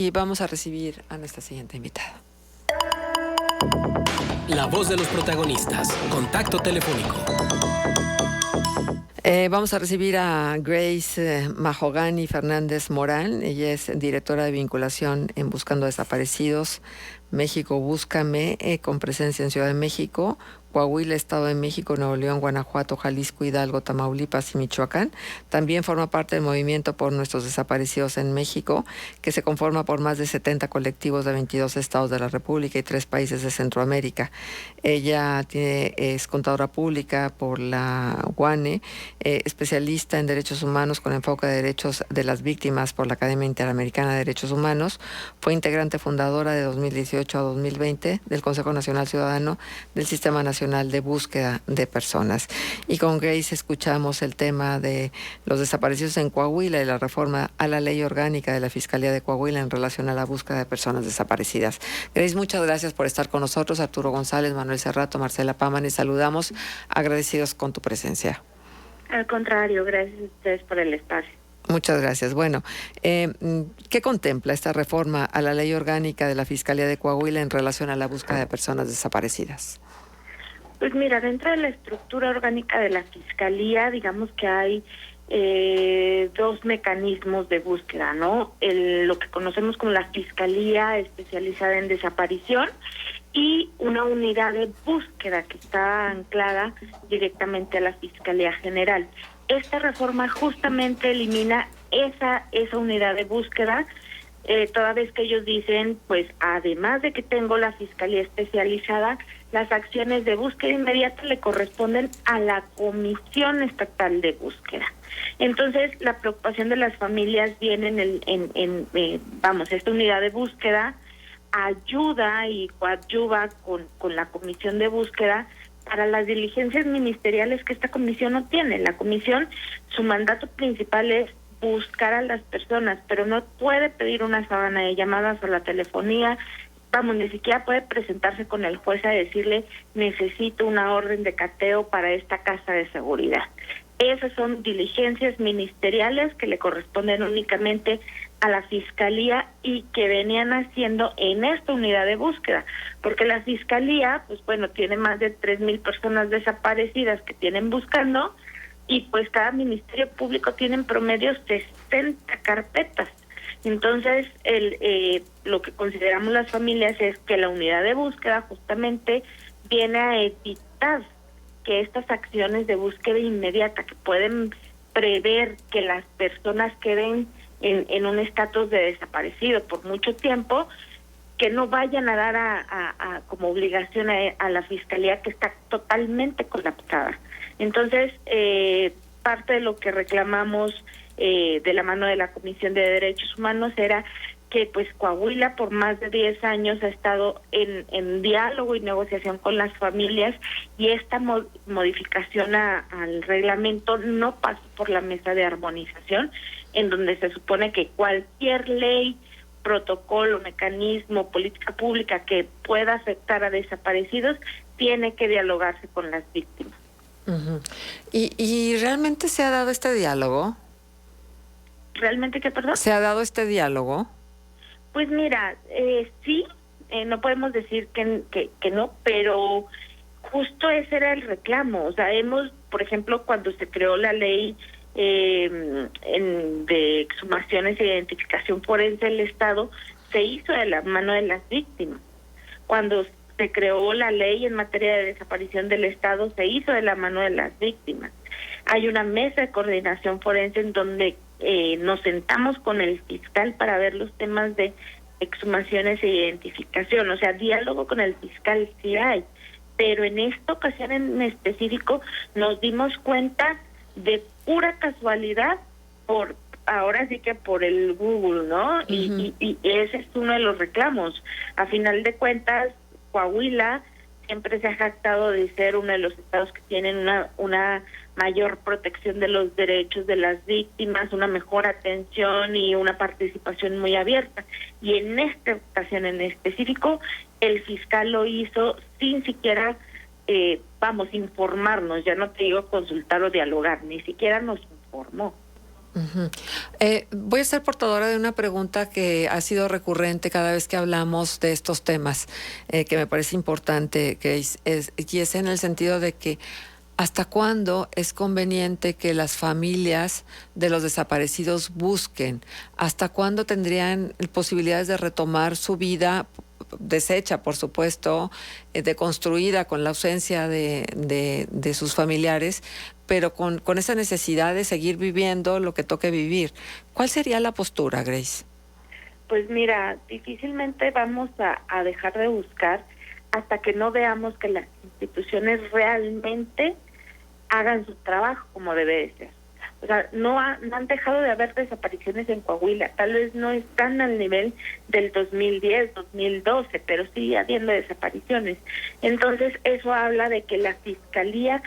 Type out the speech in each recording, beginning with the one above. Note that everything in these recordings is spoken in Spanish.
Y vamos a recibir a nuestra siguiente invitada. La voz de los protagonistas. Contacto telefónico. Vamos a recibir a Grace Mahogany Fernández Morán. Ella es directora de vinculación en Buscando Desaparecidos, México Búscame, con presencia en Ciudad de México, Coahuila, Estado de México, Nuevo León, Guanajuato, Jalisco, Hidalgo, Tamaulipas y Michoacán. También forma parte del movimiento por nuestros desaparecidos en México, que se conforma por más de 70 colectivos de 22 estados de la República y 3 países de Centroamérica. Ella es contadora pública por la UANE, especialista en derechos humanos con enfoque de derechos de las víctimas por la Academia Interamericana de Derechos Humanos. Fue integrante fundadora de 2018 a 2020 del Consejo Nacional Ciudadano del Sistema Nacional de Búsqueda de Personas. Y con Grace escuchamos el tema de los desaparecidos en Coahuila y la reforma a la ley orgánica de la Fiscalía de Coahuila en relación a la búsqueda de personas desaparecidas. Grace, muchas gracias por estar con nosotros. Arturo González, Manuel Cerrato, Marcela Pámanes, saludamos, agradecidos con tu presencia. Al contrario, gracias a ustedes por el espacio. Muchas gracias. Bueno, ¿qué contempla esta reforma a la ley orgánica de la Fiscalía de Coahuila en relación a la búsqueda de personas desaparecidas? Pues mira, dentro de la estructura orgánica de la Fiscalía, digamos que hay dos mecanismos de búsqueda, ¿no? Lo que conocemos como la Fiscalía especializada en desaparición y una unidad de búsqueda que está anclada directamente a la Fiscalía General. Esta reforma justamente elimina esa unidad de búsqueda, toda vez que ellos dicen, pues además de que tengo la Fiscalía especializada, las acciones de búsqueda inmediata le corresponden a la Comisión Estatal de Búsqueda. Entonces, la preocupación de las familias viene en esta unidad de búsqueda ayuda y coadyuva con la Comisión de Búsqueda para las diligencias ministeriales que esta comisión no tiene. La comisión, su mandato principal es buscar a las personas, pero no puede pedir una sábana de llamadas o la telefonía. Ni siquiera puede presentarse con el juez a decirle necesito una orden de cateo para esta casa de seguridad. Esas son diligencias ministeriales que le corresponden únicamente a la Fiscalía y que venían haciendo en esta unidad de búsqueda, porque la Fiscalía, pues bueno, tiene más de 3,000 personas desaparecidas que tienen buscando y pues cada Ministerio Público tiene en promedio 60 carpetas. Entonces, lo que consideramos las familias es que la unidad de búsqueda justamente viene a evitar que estas acciones de búsqueda inmediata que pueden prever que las personas queden en un estatus de desaparecido por mucho tiempo, que no vayan a dar a como obligación a la Fiscalía, que está totalmente colapsada. Entonces, parte de lo que reclamamos de la mano de la Comisión de Derechos Humanos era que pues Coahuila por más de 10 años ha estado en diálogo y negociación con las familias y esta modificación al reglamento no pasó por la mesa de armonización, en donde se supone que cualquier ley, protocolo, mecanismo, política pública que pueda afectar a desaparecidos tiene que dialogarse con las víctimas. Uh-huh. ¿Y realmente se ha dado este diálogo? ¿Realmente qué, perdón? ¿Se ha dado este diálogo? Pues mira, sí, no podemos decir que no, pero justo ese era el reclamo. O sea, por ejemplo, cuando se creó la ley de exhumaciones e identificación forense del Estado, se hizo de la mano de las víctimas. Cuando se creó la ley en materia de desaparición del Estado, se hizo de la mano de las víctimas. Hay una mesa de coordinación forense en donde nos sentamos con el fiscal para ver los temas de exhumaciones e identificación. O sea, diálogo con el fiscal sí hay, pero en esta ocasión en específico nos dimos cuenta de pura casualidad ahora sí que por el Google, ¿no? Uh-huh. Y ese es uno de los reclamos. A final de cuentas, Coahuila siempre se ha jactado de ser uno de los estados que tienen una mayor protección de los derechos de las víctimas, una mejor atención y una participación muy abierta. Y en esta ocasión en específico, el fiscal lo hizo sin siquiera, informarnos, ya no te digo consultar o dialogar, ni siquiera nos informó. Uh-huh. Voy a ser portadora de una pregunta que ha sido recurrente cada vez que hablamos de estos temas, que me parece importante, y es en el sentido de que ¿hasta cuándo es conveniente que las familias de los desaparecidos busquen? ¿Hasta cuándo tendrían posibilidades de retomar su vida deshecha, por supuesto, deconstruida con la ausencia de sus familiares, pero con esa necesidad de seguir viviendo lo que toque vivir? ¿Cuál sería la postura, Grace? Pues mira, difícilmente vamos a dejar de buscar hasta que no veamos que las instituciones realmente hagan su trabajo como debe de ser. O sea, no han dejado de haber desapariciones en Coahuila, tal vez no están al nivel del 2010, 2012, pero sigue habiendo desapariciones. Entonces, eso habla de que la Fiscalía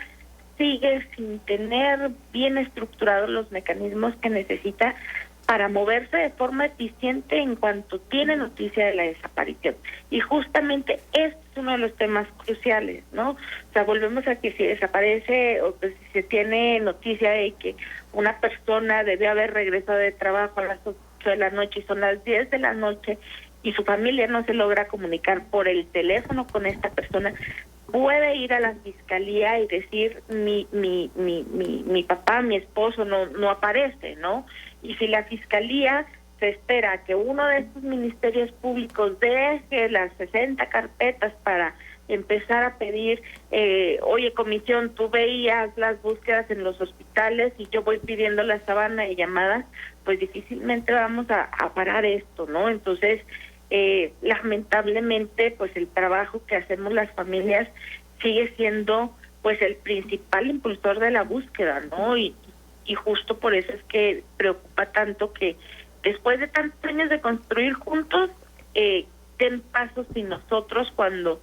sigue sin tener bien estructurados los mecanismos que necesita para moverse de forma eficiente en cuanto tiene noticia de la desaparición. Y justamente este es uno de los temas cruciales, ¿no? O sea, volvemos a que si desaparece o pues, si se tiene noticia de que una persona debe haber regresado de trabajo a las 8 de la noche y son las 10 de la noche y su familia no se logra comunicar por el teléfono con esta persona, puede ir a la fiscalía y decir mi papá, mi esposo no aparece, ¿no? Y si la fiscalía se espera que uno de estos ministerios públicos deje las 60 carpetas para empezar a pedir, oye, comisión, tú veías las búsquedas en los hospitales y yo voy pidiendo la sábana de llamadas, pues difícilmente vamos a parar esto, ¿no? Entonces, lamentablemente, pues el trabajo que hacemos las familias sigue siendo pues el principal impulsor de la búsqueda, ¿no? Y justo por eso es que preocupa tanto que después de tantos años de construir juntos, den pasos sin nosotros cuando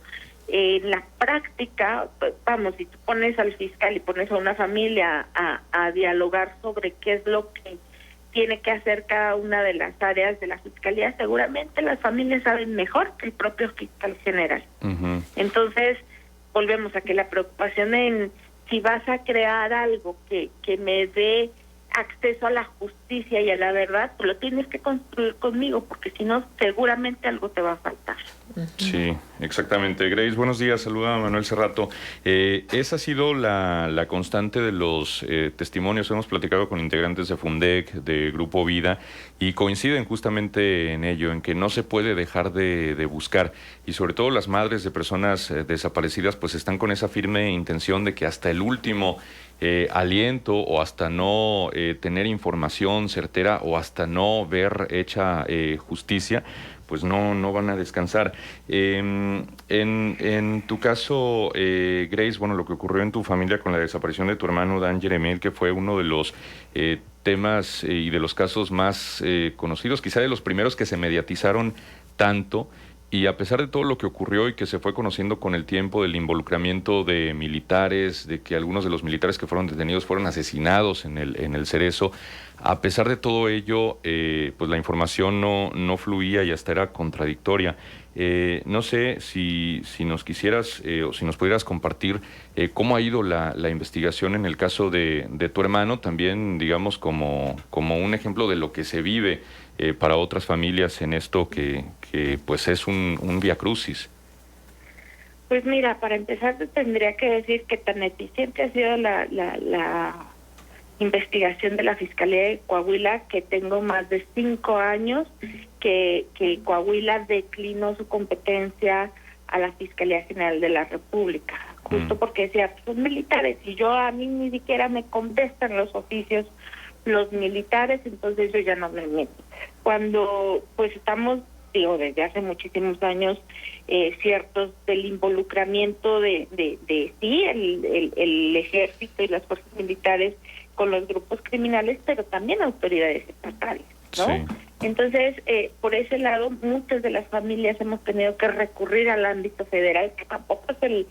en la práctica, vamos, si tú pones al fiscal y pones a una familia a dialogar sobre qué es lo que tiene que hacer cada una de las áreas de la fiscalía, seguramente las familias saben mejor que el propio fiscal general. Uh-huh. Entonces, volvemos a que la preocupación en si vas a crear algo que me dé acceso a la justicia y a la verdad, pues lo tienes que construir conmigo, porque si no, seguramente algo te va a faltar. Sí, exactamente. Grace, buenos días, saluda a Manuel Cerrato. Esa ha sido la constante de los testimonios. Hemos platicado con integrantes de Fundec, de Grupo Vida, y coinciden justamente en ello, en que no se puede dejar de buscar, y sobre todo las madres de personas desaparecidas pues están con esa firme intención de que hasta el último aliento o hasta no tener información certera o hasta no ver hecha justicia, pues no van a descansar. En tu caso, Grace, bueno, lo que ocurrió en tu familia con la desaparición de tu hermano Dan Jeremiel, que fue uno de los temas y de los casos más conocidos, quizá de los primeros que se mediatizaron tanto, y a pesar de todo lo que ocurrió y que se fue conociendo con el tiempo del involucramiento de militares, de que algunos de los militares que fueron detenidos fueron asesinados en el Cerezo, a pesar de todo ello, pues la información no fluía y hasta era contradictoria. No sé si nos quisieras o si nos pudieras compartir cómo ha ido la investigación en el caso de tu hermano, también digamos como un ejemplo de lo que se vive para otras familias en esto que pues es un viacrucis. Pues mira, para empezar te tendría que decir que tan eficiente ha sido la investigación de la Fiscalía de Coahuila, que tengo más de 5 años que Coahuila declinó su competencia a la Fiscalía General de la República, justo porque decía, son militares, y a mí ni siquiera me contestan los oficios los militares, entonces yo ya no me meto. Cuando pues estamos, desde hace muchísimos años, ciertos del involucramiento de el ejército y las fuerzas militares con los grupos criminales, pero también autoridades estatales, ¿no? Sí. Entonces, por ese lado, muchas de las familias hemos tenido que recurrir al ámbito federal, que tampoco es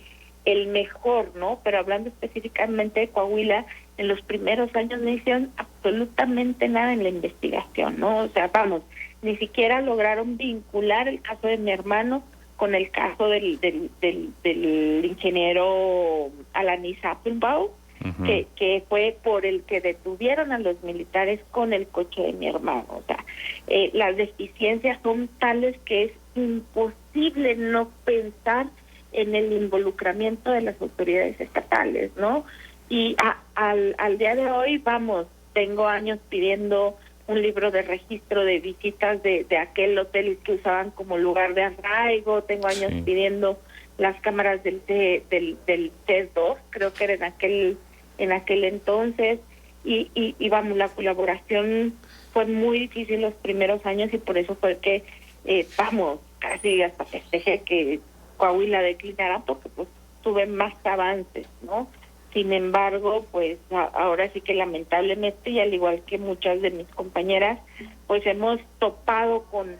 el mejor, ¿no? Pero hablando específicamente de Coahuila, en los primeros años no hicieron absolutamente nada en la investigación, ¿no? O sea, vamos, ni siquiera lograron vincular el caso de mi hermano con el caso del ingeniero Alanis Appenbaum, Ujú. que fue por el que detuvieron a los militares con el coche de mi hermano. O sea, las deficiencias son tales que es imposible no pensar en el involucramiento de las autoridades estatales, ¿no? Y al día de hoy, vamos, tengo años pidiendo un libro de registro de visitas de aquel hotel que usaban como lugar de arraigo, tengo años pidiendo las cámaras del T2, creo que era en aquel entonces, y vamos, la colaboración fue muy difícil los primeros años y por eso fue que, vamos, casi hasta festejé que Coahuila declinara porque pues tuve más avances, ¿no? Sin embargo, pues ahora sí que lamentablemente, y al igual que muchas de mis compañeras, pues hemos topado con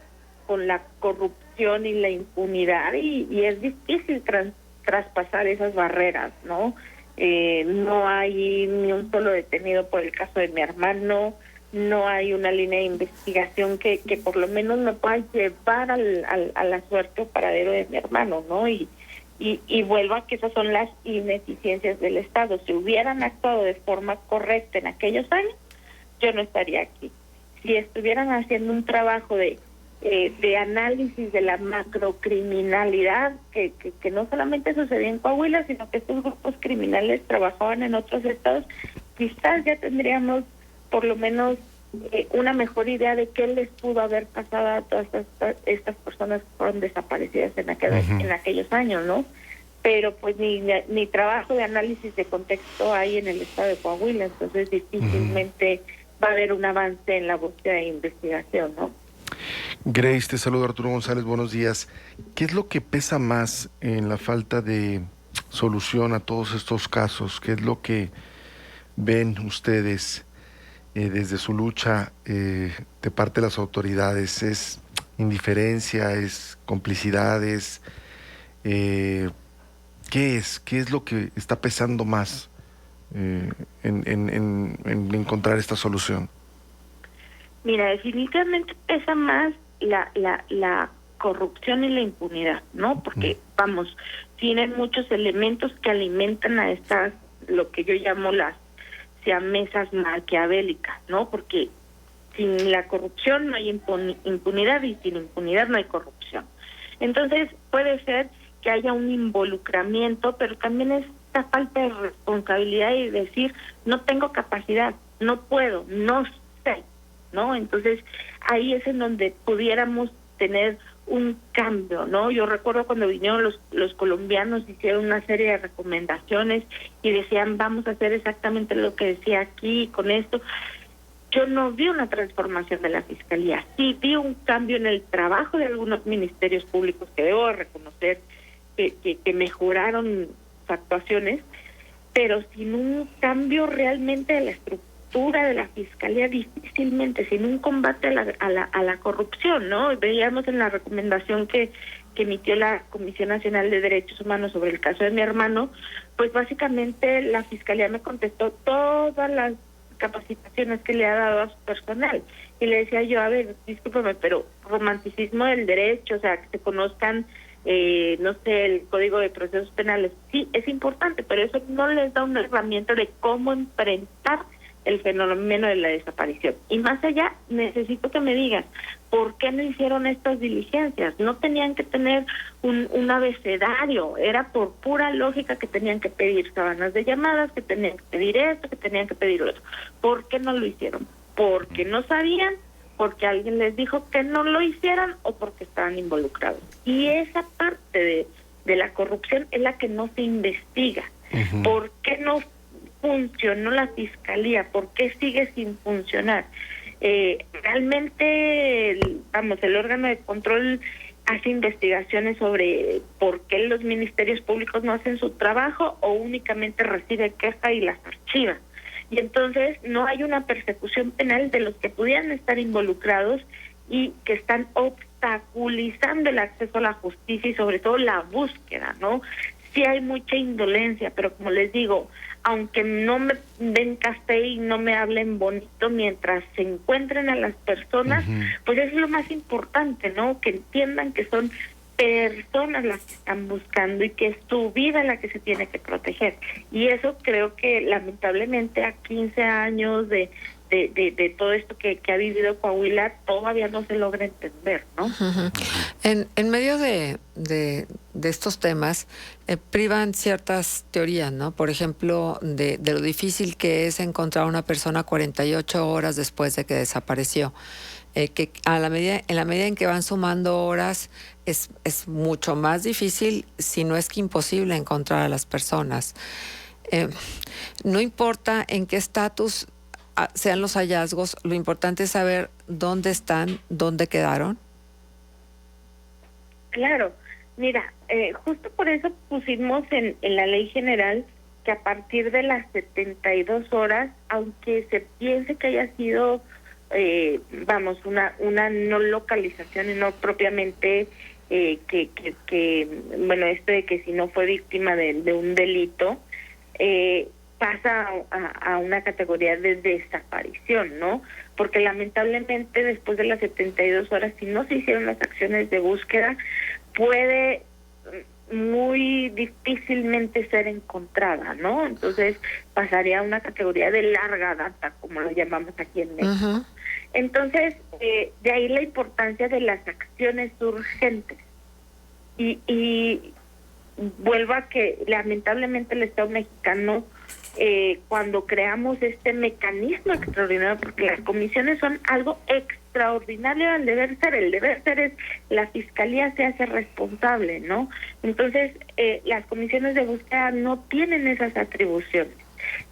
la corrupción y la impunidad y es difícil traspasar esas barreras, ¿no? No hay ni un solo detenido por el caso de mi hermano, no hay una línea de investigación que por lo menos me pueda llevar a la suerte o paradero de mi hermano, ¿no? Y vuelvo a que esas son las ineficiencias del Estado. Si hubieran actuado de forma correcta en aquellos años, yo no estaría aquí. Si estuvieran haciendo un trabajo de análisis de la macrocriminalidad, que no solamente sucedía en Coahuila, sino que estos grupos criminales trabajaban en otros estados, quizás ya tendríamos por lo menos una mejor idea de qué les pudo haber pasado a todas estas personas que fueron desaparecidas en aquellos años, ¿no? Pero pues ni trabajo de análisis de contexto hay en el estado de Coahuila, entonces difícilmente va a haber un avance en la búsqueda de investigación, ¿no? Grace, te saludo, Arturo González, buenos días. ¿Qué es lo que pesa más en la falta de solución a todos estos casos? ¿Qué es lo que ven ustedes desde su lucha de parte de las autoridades? ¿Es indiferencia? ¿Es complicidades? ¿Qué es? ¿Qué es lo que está pesando más en encontrar esta solución? Mira, definitivamente pesa más la corrupción y la impunidad, ¿no? Porque, vamos, tienen muchos elementos que alimentan a estas, lo que yo llamo las siamesas maquiavélicas, ¿no? Porque sin la corrupción no hay impunidad y sin impunidad no hay corrupción. Entonces, puede ser que haya un involucramiento, pero también es esta falta de responsabilidad y decir, no tengo capacidad, no puedo, no sé, ¿no? Entonces, ahí es en donde pudiéramos tener un cambio, ¿no? Yo recuerdo cuando vinieron los colombianos, hicieron una serie de recomendaciones y decían, vamos a hacer exactamente lo que decía aquí con esto. Yo no vi una transformación de la Fiscalía, sí vi un cambio en el trabajo de algunos ministerios públicos que debo reconocer que mejoraron sus actuaciones, pero sin un cambio realmente de la estructura de la Fiscalía, difícilmente, sin un combate a la corrupción, ¿no? Veíamos en la recomendación que emitió la Comisión Nacional de Derechos Humanos sobre el caso de mi hermano, pues básicamente la Fiscalía me contestó todas las capacitaciones que le ha dado a su personal. Y le decía yo, a ver, discúlpame, pero romanticismo del derecho, o sea, que se conozcan, no sé, el Código de Procesos Penales, sí, es importante, pero eso no les da una herramienta de cómo enfrentar el fenómeno de la desaparición. Y más allá, necesito que me digas, ¿por qué no hicieron estas diligencias? No tenían que tener un abecedario, era por pura lógica que tenían que pedir sábanas de llamadas, que tenían que pedir esto, que tenían que pedir lo otro. ¿Por qué no lo hicieron? ¿Porque no sabían? ¿Porque alguien les dijo que no lo hicieran? ¿O porque estaban involucrados? Y esa parte de la corrupción es la que no se investiga. ¿Por qué no funcionó la Fiscalía? ¿Por qué sigue sin funcionar? Realmente, el órgano de control hace investigaciones sobre por qué los ministerios públicos no hacen su trabajo o únicamente recibe queja y las archiva. Y entonces no hay una persecución penal de los que pudieran estar involucrados y que están obstaculizando el acceso a la justicia y sobre todo la búsqueda, ¿no? Sí hay mucha indolencia, pero como les digo, aunque no me den café y no me hablen bonito mientras se encuentren a las personas, pues eso es lo más importante, ¿no? Que entiendan que son personas las que están buscando y que es tu vida la que se tiene que proteger. Y eso creo que lamentablemente a 15 años de todo esto que ha vivido Coahuila todavía no se logra entender, ¿no? Uh-huh. En medio de estos temas privan ciertas teorías, ¿no? Por ejemplo, de lo difícil que es encontrar a una persona 48 horas después de que desapareció. Que en la medida en que van sumando horas es mucho más difícil, si no es que imposible, encontrar a las personas. No importa en qué estatus sean los hallazgos, lo importante es saber dónde están, dónde quedaron. Claro, mira, justo por eso pusimos en la ley general que a partir de las 72 horas, aunque se piense que haya sido una no localización y no propiamente bueno, esto de que si no fue víctima de un delito, pasa a una categoría de desaparición, ¿no? Porque lamentablemente después de las 72 horas, si no se hicieron las acciones de búsqueda, puede muy difícilmente ser encontrada, ¿no? Entonces pasaría a una categoría de larga data, como lo llamamos aquí en México. Uh-huh. Entonces, de ahí la importancia de las acciones urgentes. Y vuelvo a que lamentablemente el Estado mexicano, cuando creamos este mecanismo extraordinario, porque las comisiones son algo extraordinario al deber ser. El deber ser es la Fiscalía se hace responsable, ¿no? Entonces, las comisiones de búsqueda no tienen esas atribuciones.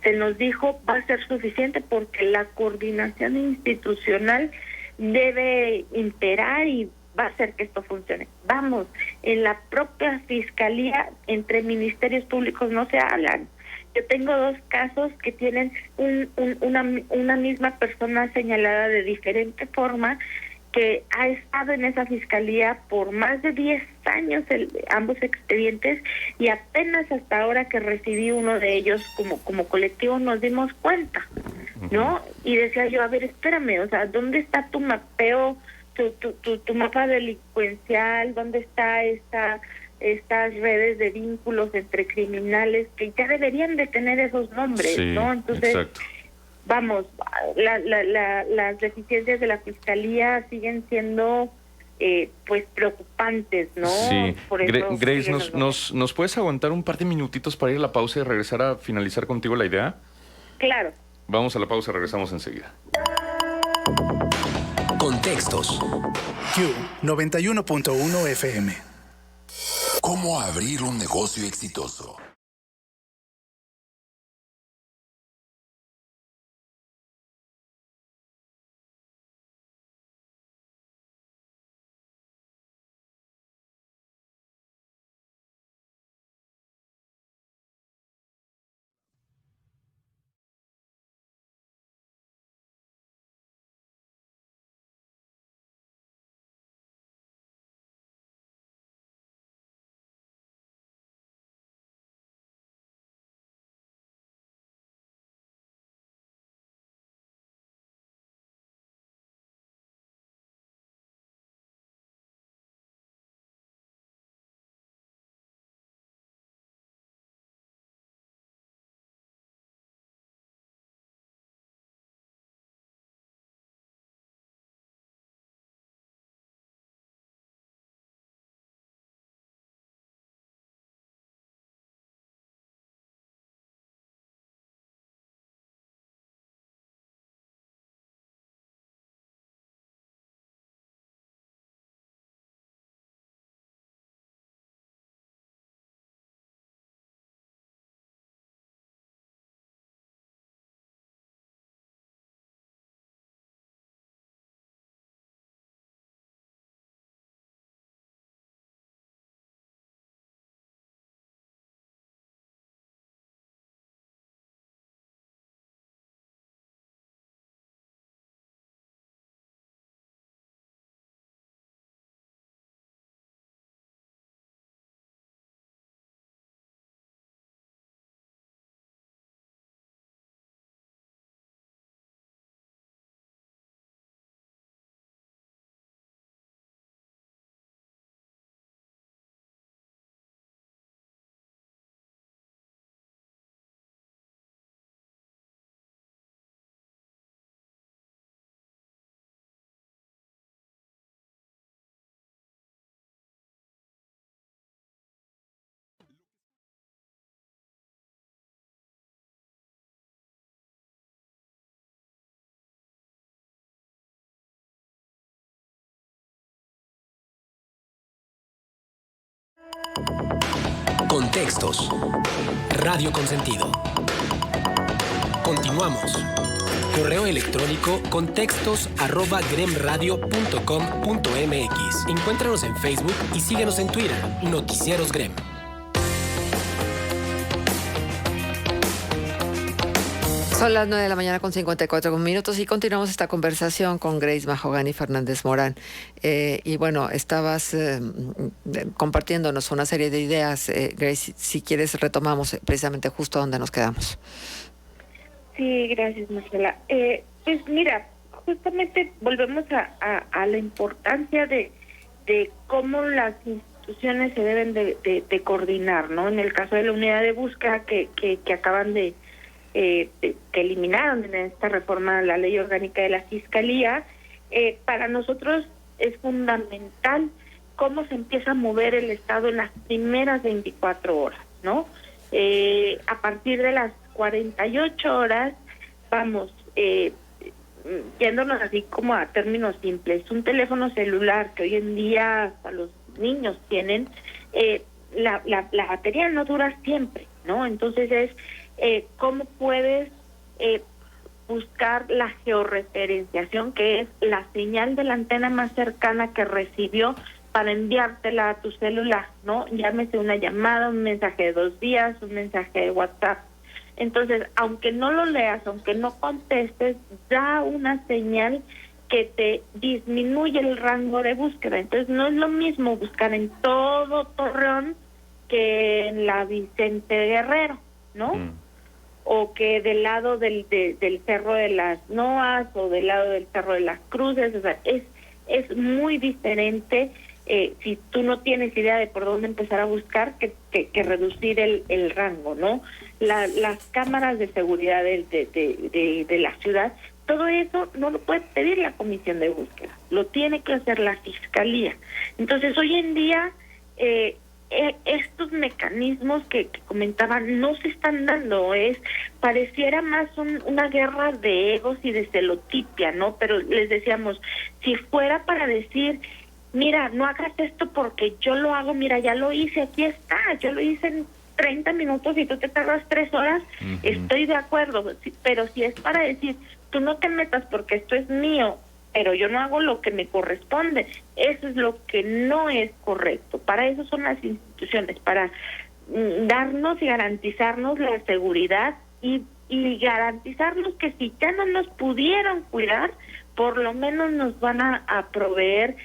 Se nos dijo va a ser suficiente porque la coordinación institucional debe imperar y va a hacer que esto funcione. Vamos, en la propia Fiscalía, entre ministerios públicos no se hablan. Yo tengo 2 casos que tienen una misma persona señalada de diferente forma, que ha estado en esa fiscalía por más de 10 años, ambos expedientes, y apenas hasta ahora que recibí uno de ellos como colectivo nos dimos cuenta, ¿no? Y decía yo, a ver, espérame, o sea, ¿dónde está tu mapeo, tu mapa delincuencial? ¿Dónde está estas redes de vínculos entre criminales que ya deberían de tener esos nombres, sí, ¿no? Entonces, exacto. Vamos, las deficiencias de la Fiscalía siguen siendo pues preocupantes, ¿no? Sí. Por eso Grace, ¿nos puedes aguantar un par de minutitos para ir a la pausa y regresar a finalizar contigo la idea? Claro. Vamos a la pausa, regresamos enseguida. Contextos. Q 91.1 FM. ¿Cómo abrir un negocio exitoso? Contextos. Radio Consentido. Continuamos. Correo electrónico contextos@gremradio.com.mx. Encuéntranos en Facebook y síguenos en Twitter. Noticieros Grem. Son las 9 de la mañana con 54 minutos y continuamos esta conversación con Grace Mahogany Fernández Morán. Y bueno, estabas compartiéndonos una serie de ideas. Grace, si quieres retomamos precisamente justo donde nos quedamos. Sí, gracias, Marcela. Pues mira, justamente volvemos a la importancia de cómo las instituciones se deben de coordinar, ¿no? En el caso de la unidad de búsqueda que acaban que eliminaron en esta reforma a la ley orgánica de la Fiscalía, para nosotros es fundamental cómo se empieza a mover el Estado en las primeras 24 horas, ¿no? A partir de las 48 horas, vamos, yéndonos así como a términos simples, un teléfono celular que hoy en día hasta los niños tienen, la batería no dura siempre, ¿no? Entonces es cómo puedes buscar la georreferenciación, que es la señal de la antena más cercana que recibió para enviártela a tu celular, ¿no? Llámese una llamada, un mensaje de 2 días, un mensaje de WhatsApp. Entonces, aunque no lo leas, aunque no contestes, da una señal que te disminuye el rango de búsqueda. Entonces, no es lo mismo buscar en todo Torreón que en la Vicente Guerrero, ¿no? O que del lado del Cerro de las Noas o del lado del Cerro de las Cruces. O sea, es muy diferente si tú no tienes idea de por dónde empezar a buscar que reducir el rango, ¿no? Las cámaras de seguridad de la ciudad, todo eso no lo puede pedir la comisión de búsqueda, lo tiene que hacer la Fiscalía. Entonces, hoy en día estos mecanismos que comentaban no se están dando, pareciera más una guerra de egos y de celotipia, ¿no? Pero les decíamos, si fuera para decir, mira, no hagas esto porque yo lo hago, mira, ya lo hice, aquí está, yo lo hice en 30 minutos y tú te tardas 3 horas, estoy de acuerdo, pero si es para decir, tú no te metas porque esto es mío, pero yo no hago lo que me corresponde, eso es lo que no es correcto. Para eso son las instituciones, para darnos y garantizarnos la seguridad y garantizarnos que si ya no nos pudieron cuidar, por lo menos nos van a proveer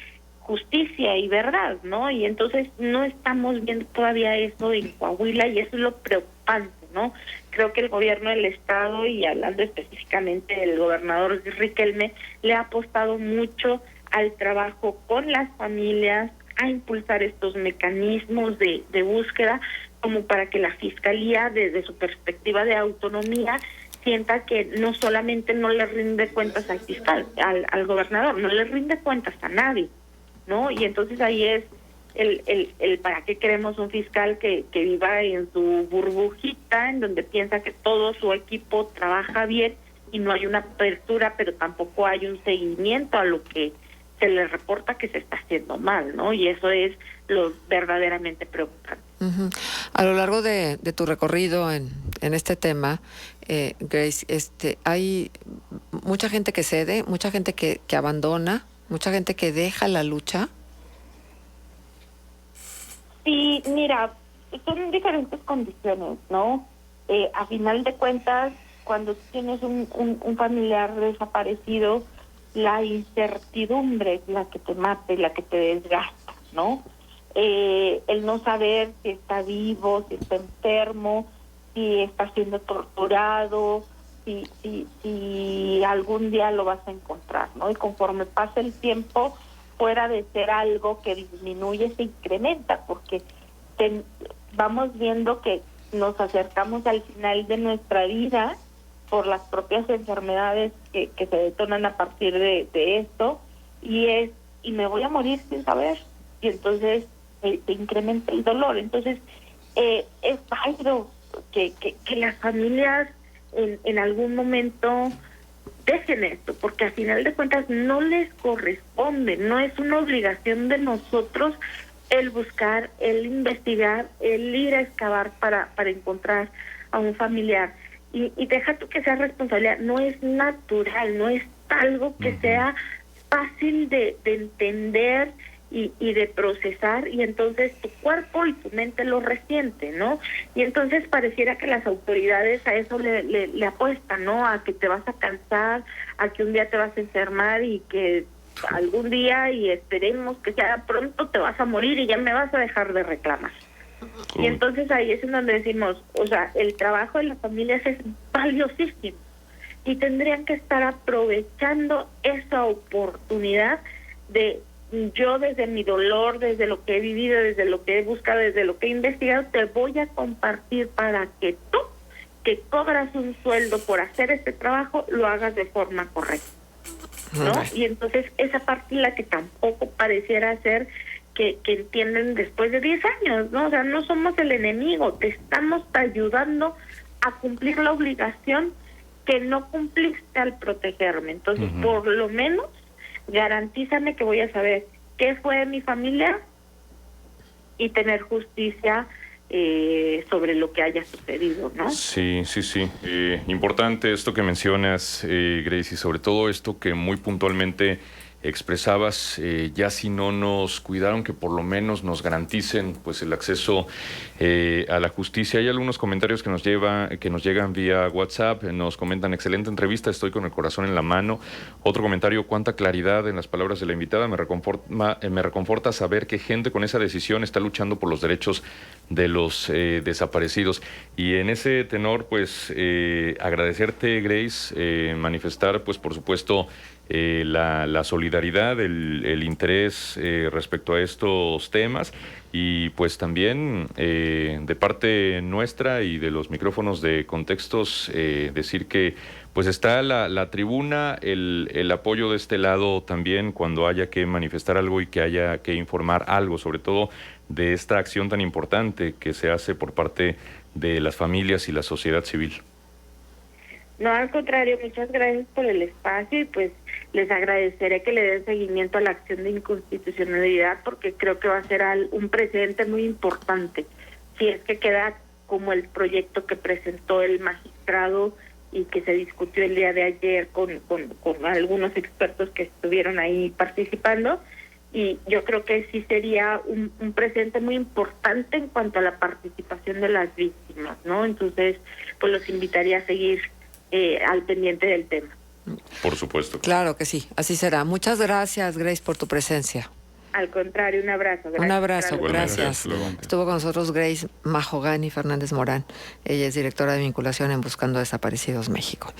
justicia y verdad, ¿no? Y entonces no estamos viendo todavía eso en Coahuila y eso es lo preocupante, ¿no? Creo que el gobierno del estado, y hablando específicamente del gobernador Riquelme, le ha apostado mucho al trabajo con las familias, a impulsar estos mecanismos de búsqueda, como para que la Fiscalía, desde su perspectiva de autonomía, sienta que no solamente no le rinde cuentas al fiscal, al gobernador, no le rinde cuentas a nadie, ¿no? Y entonces ahí es el para qué queremos un fiscal que viva en su burbujita, en donde piensa que todo su equipo trabaja bien y no hay una apertura, pero tampoco hay un seguimiento a lo que se le reporta que se está haciendo mal, ¿no? Y eso es lo verdaderamente preocupante. A lo largo de tu recorrido en este tema, Grace, hay mucha gente que cede, mucha gente que abandona, mucha gente que deja la lucha. Sí, mira, son diferentes condiciones, ¿no? A final de cuentas, cuando tienes un familiar desaparecido, la incertidumbre es la que te mata y la que te desgasta, ¿no? El no saber si está vivo, si está enfermo, si está siendo torturado, si algún día lo vas a encontrar, ¿no? Y conforme pasa el tiempo, fuera de ser algo que disminuye, se incrementa, porque vamos viendo que nos acercamos al final de nuestra vida por las propias enfermedades que se detonan a partir de esto, y me voy a morir sin saber, y entonces se incrementa el dolor. Entonces es válido que las familias en algún momento dejen esto, porque al final de cuentas no les corresponde, no es una obligación de nosotros el buscar, el investigar, el ir a excavar para encontrar a un familiar. Y deja tú que sea responsabilidad, no es natural, no es algo que sea fácil de entender y de procesar, y entonces tu cuerpo y tu mente lo resiente, ¿no? Y entonces pareciera que las autoridades a eso le apuestan, ¿no? A que te vas a cansar, a que un día te vas a enfermar y que algún día, y esperemos que sea pronto, te vas a morir y ya me vas a dejar de reclamar. Y entonces ahí es en donde decimos, o sea, el trabajo de las familias es valiosísimo y tendrían que estar aprovechando esa oportunidad de, yo desde mi dolor, desde lo que he vivido, desde lo que he buscado, desde lo que he investigado, te voy a compartir para que tú, que cobras un sueldo por hacer este trabajo, lo hagas de forma correcta, ¿no? Y entonces esa parte es la que tampoco pareciera ser que entienden después de 10 años, ¿no? O sea, no somos el enemigo, te estamos ayudando a cumplir la obligación que no cumpliste al protegerme. Entonces, por lo menos, garantízame que voy a saber qué fue de mi familia y tener justicia sobre lo que haya sucedido, ¿no? Sí. Importante esto que mencionas, Grace, y sobre todo esto que muy puntualmente expresabas, ya si no nos cuidaron, que por lo menos nos garanticen pues el acceso a la justicia. Hay algunos comentarios que nos llegan vía WhatsApp, nos comentan: excelente entrevista, estoy con el corazón en la mano. Otro comentario: cuánta claridad en las palabras de la invitada, me reconforta saber que gente con esa decisión está luchando por los derechos de los desaparecidos. Y en ese tenor, pues agradecerte, Grace, manifestar pues por supuesto la solidaridad, el interés respecto a estos temas, y pues también de parte nuestra y de los micrófonos de Contextos, decir que pues está la tribuna, el apoyo de este lado también cuando haya que manifestar algo y que haya que informar algo, sobre todo de esta acción tan importante que se hace por parte de las familias y la sociedad civil. No, al contrario, muchas gracias por el espacio, y pues les agradeceré que le den seguimiento a la acción de inconstitucionalidad, porque creo que va a ser un precedente muy importante si es que queda como el proyecto que presentó el magistrado y que se discutió el día de ayer con algunos expertos que estuvieron ahí participando. Y yo creo que sí sería un precedente muy importante en cuanto a la participación de las víctimas, ¿no? Entonces, pues los invitaría a seguir al pendiente del tema. Por supuesto. Claro que sí, así será. Muchas gracias, Grace, por tu presencia. Al contrario, un abrazo. Gracias. Un abrazo, gracias. Igualmente. Estuvo con nosotros Grace Mahogany Fernández Morán. Ella es directora de vinculación en Buscando Desaparecidos México.